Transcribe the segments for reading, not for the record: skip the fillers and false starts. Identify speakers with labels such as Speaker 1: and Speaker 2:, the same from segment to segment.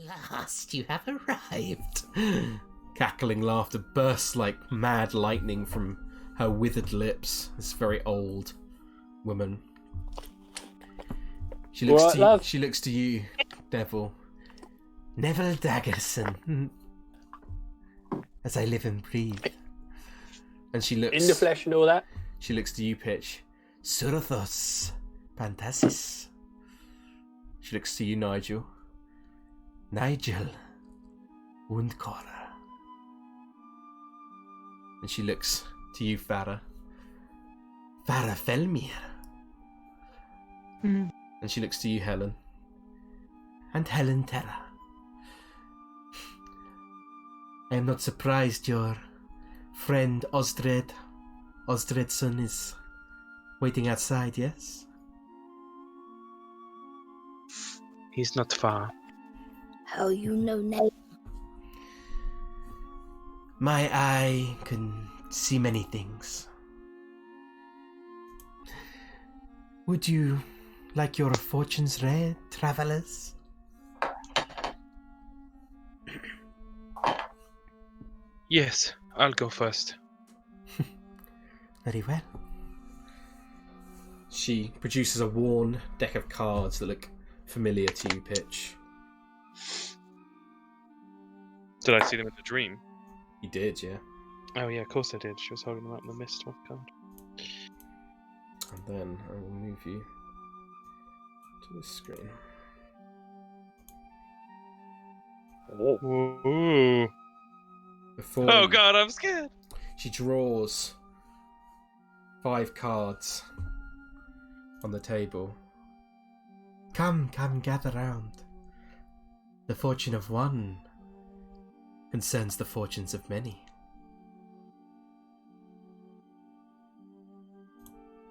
Speaker 1: last you have arrived. Cackling laughter bursts like mad lightning from her withered lips. This very old woman. She looks to you, Devil. Neville Daggerson. As I live and breathe. And she looks...
Speaker 2: In the flesh and all that?
Speaker 1: She looks to you, Pitch. Surathos Pantasis. She looks to you, Nigel. Nigel Wundkora. And she looks to you, Farah. Farah Felmir.
Speaker 3: Mm.
Speaker 1: And she looks to you, Helen. And Helen Terra. I am not surprised your friend Osdredson is waiting outside, yes?
Speaker 4: He's not far.
Speaker 5: How you know name?
Speaker 1: My eye can see many things. Would you like your fortunes read, travelers?
Speaker 4: Yes, I'll go first.
Speaker 1: Very well. She produces a worn deck of cards that look familiar to you, Pitch.
Speaker 4: Did I see them in the dream?
Speaker 1: You did, yeah.
Speaker 4: Oh yeah, of course I did. She was holding them up in the mist one card.
Speaker 1: And then I will move you to this screen.
Speaker 4: Ooh.
Speaker 1: Before
Speaker 4: Oh god, I'm scared.
Speaker 1: she draws 5 cards on the table. Come, gather round. The fortune of one concerns the fortunes of many.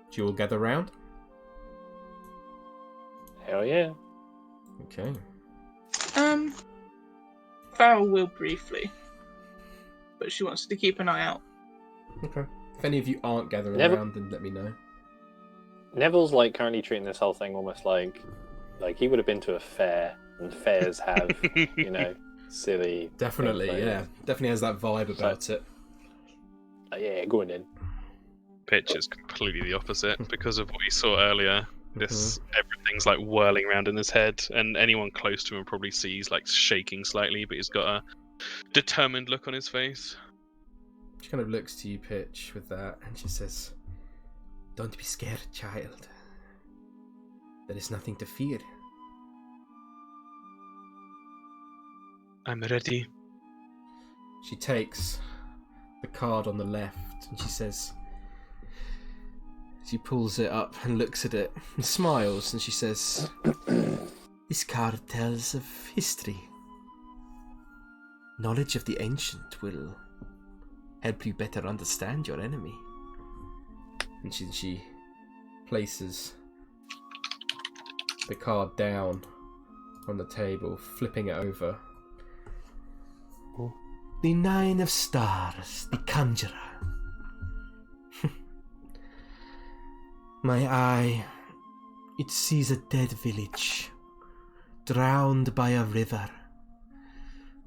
Speaker 1: Do you all gather round?
Speaker 2: Hell yeah.
Speaker 1: Okay.
Speaker 3: Farrell will briefly, but she wants to keep an eye out.
Speaker 1: Okay. If any of you aren't gathering
Speaker 2: Never-
Speaker 1: around, then let me know.
Speaker 2: Neville's like currently treating this whole thing almost like he would have been to a fair, and fairs have, silly.
Speaker 1: Definitely,
Speaker 2: things like
Speaker 1: yeah.
Speaker 2: this.
Speaker 1: Definitely has that vibe about it.
Speaker 2: Yeah, go on then.
Speaker 4: Pitch is completely the opposite because of what you saw earlier. Everything's like whirling around in his head, and anyone close to him probably sees like shaking slightly, but he's got a determined look on his face.
Speaker 1: She kind of looks to you, Pitch, with that, and she says, "Don't be scared, child. There is nothing to fear."
Speaker 4: I'm ready.
Speaker 1: She takes the card on the left, and she says, she pulls it up and looks at it and smiles, and she says, "This card tells of history. Knowledge of the ancient will help you better understand your enemy." And she places the card down on the table, flipping it over.
Speaker 4: Oh.
Speaker 1: The Nine of Stars, the Conjurer. My eye, it sees a dead village, drowned by a river,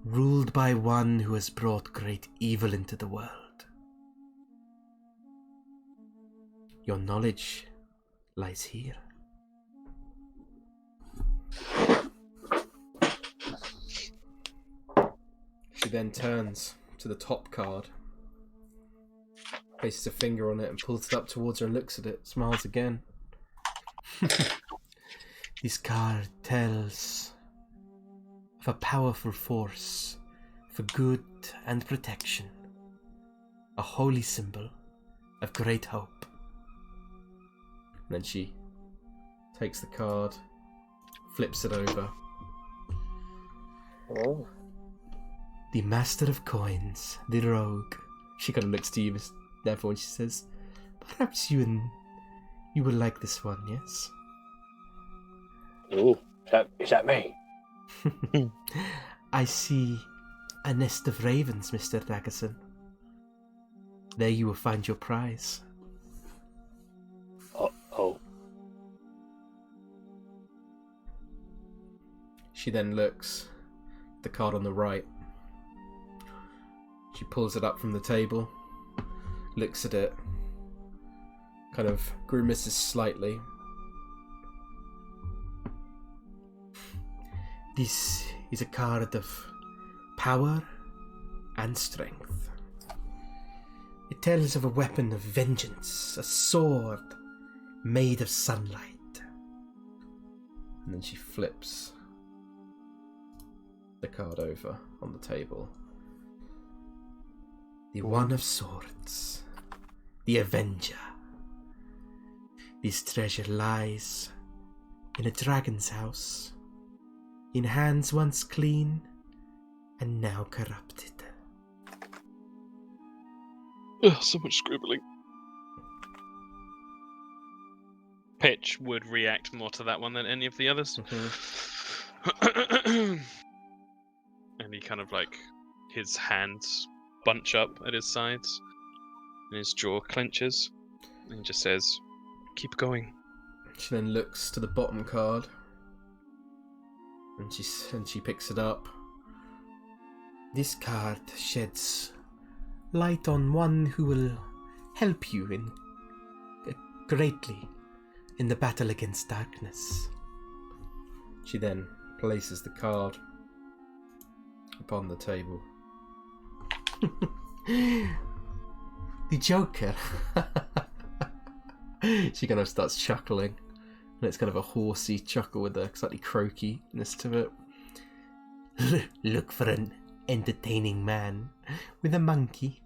Speaker 1: ruled by one who has brought great evil into the world. Your knowledge lies here. She then turns to the top card, places a finger on it and pulls it up towards her and looks at it, smiles again. This card tells of a powerful force for good and protection, a holy symbol of great hope. And then she takes the card, flips it over.
Speaker 2: Oh.
Speaker 1: The Master of Coins, the Rogue. She kind of looks to you, Miss Neville, and she says, "Perhaps you will like this one, yes?"
Speaker 2: Ooh, is that me?
Speaker 1: I see a nest of ravens, Mr. Daggerson. There you will find your prize.
Speaker 2: Oh.
Speaker 1: She then looks the card on the right. She pulls it up from the table, looks at it, kind of grimaces slightly. This is a card of power and strength. It tells of a weapon of vengeance, a sword made of sunlight. And then she flips the card over on the table. The One of Swords, the Avenger. This treasure lies in a dragon's house, in hands once clean and now corrupted.
Speaker 4: Ugh, so much scribbling. Pitch would react more to that one than any of the others. And he kind of like, his hands bunch up at his sides, and his jaw clenches, and he just says, "Keep going."
Speaker 1: She then looks to the bottom card, and she picks it up. This card sheds light on one who will help you greatly in the battle against darkness. She then places the card upon the table. The Joker. She kind of starts chuckling, and it's kind of a horsey chuckle with a slightly croakiness to it. Look for an entertaining man with a monkey.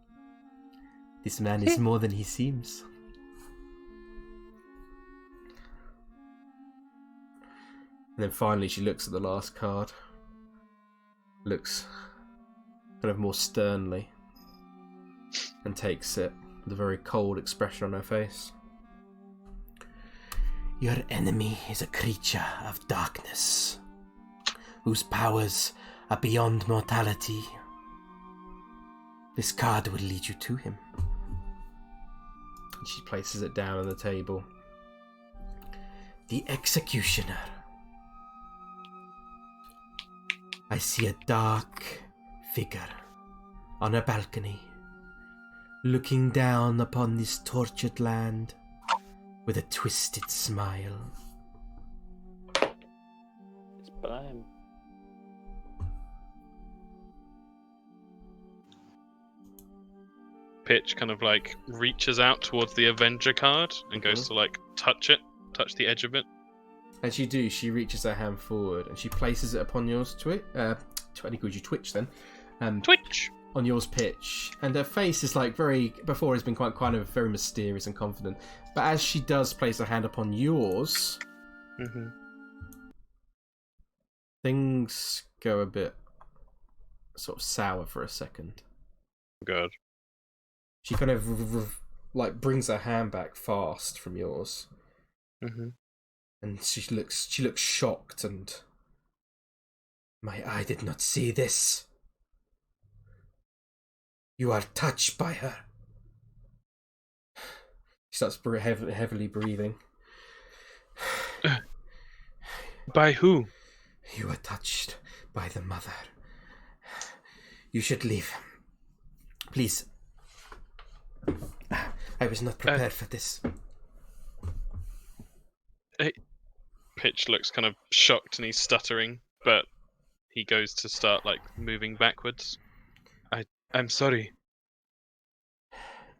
Speaker 1: This man is more than he seems. And then finally she looks at the last card. Looks kind of more sternly. And takes it with a very cold expression on her face. Your enemy is a creature of darkness, whose powers are beyond mortality. This card will lead you to him. And she places it down on the table. The Executioner. I see a dark figure on a balcony, looking down upon this tortured land with a twisted smile.
Speaker 2: It's Blam.
Speaker 4: Pitch kind of like reaches out towards the Avenger card and goes to like touch the edge of it.
Speaker 1: As you do, she reaches her hand forward and she places it upon yours Twitch then.
Speaker 4: Twitch!
Speaker 1: On yours, Pitch. And her face is like before has been quite kind of very mysterious and confident. But as she does place her hand upon yours, things go a bit sort of sour for a second.
Speaker 4: Good.
Speaker 1: She kind of like brings her hand back fast from yours. And she looks shocked and... My eye did not see this. You are touched by her. She starts heavily breathing.
Speaker 4: By who?
Speaker 1: You are touched by the mother. You should leave. Please. I was not prepared for this.
Speaker 4: Pitch looks kind of shocked and he's stuttering, but he goes to start like moving backwards. I'm sorry.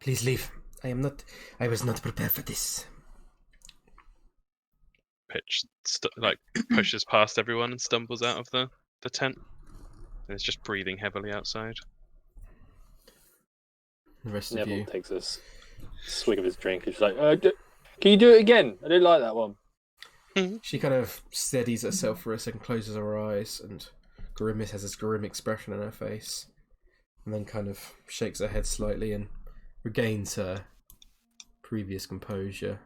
Speaker 1: Please leave. I was not prepared for this.
Speaker 4: Pitch pushes past everyone and stumbles out of the tent. And is just breathing heavily outside.
Speaker 1: The rest of
Speaker 2: Neville
Speaker 1: you
Speaker 2: takes a swig of his drink and she's like, can you do it again? I didn't like that one.
Speaker 1: She kind of steadies herself for a second, closes her eyes, and has this grim expression on her face. And then kind of shakes her head slightly and regains her previous composure.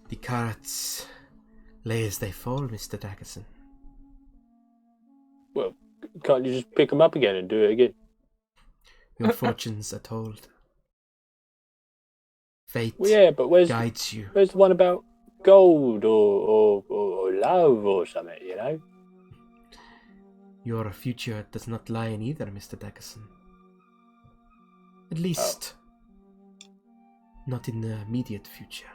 Speaker 1: The cards lay as they fall, Mr. Daggerson.
Speaker 2: Well, can't you just pick them up again and do it again?
Speaker 1: Your fortunes are told. Fate
Speaker 2: but
Speaker 1: guides you.
Speaker 2: Where's the one about gold or love or something, you know?
Speaker 1: Your future does not lie in either, Mr. Daggerson. At least, not in the immediate future.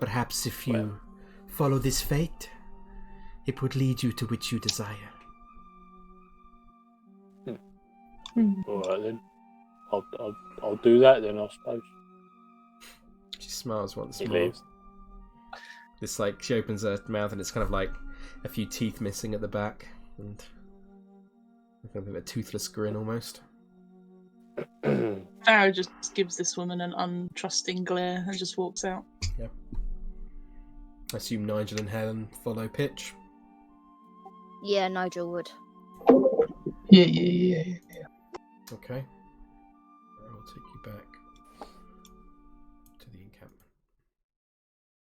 Speaker 1: Perhaps if you follow this fate, it would lead you to which you desire.
Speaker 2: All right then. I'll do that then, I suppose.
Speaker 1: She smiles once
Speaker 2: He
Speaker 1: more.
Speaker 2: leaves.
Speaker 1: This, like, she opens her mouth and it's kind of like a few teeth missing at the back, and a bit of a toothless grin almost.
Speaker 3: Farah just gives this woman an untrusting glare and just walks out.
Speaker 1: Yeah. I assume Nigel and Helen follow Pitch.
Speaker 5: Yeah, Nigel would.
Speaker 6: Yeah.
Speaker 1: Okay. I will take you back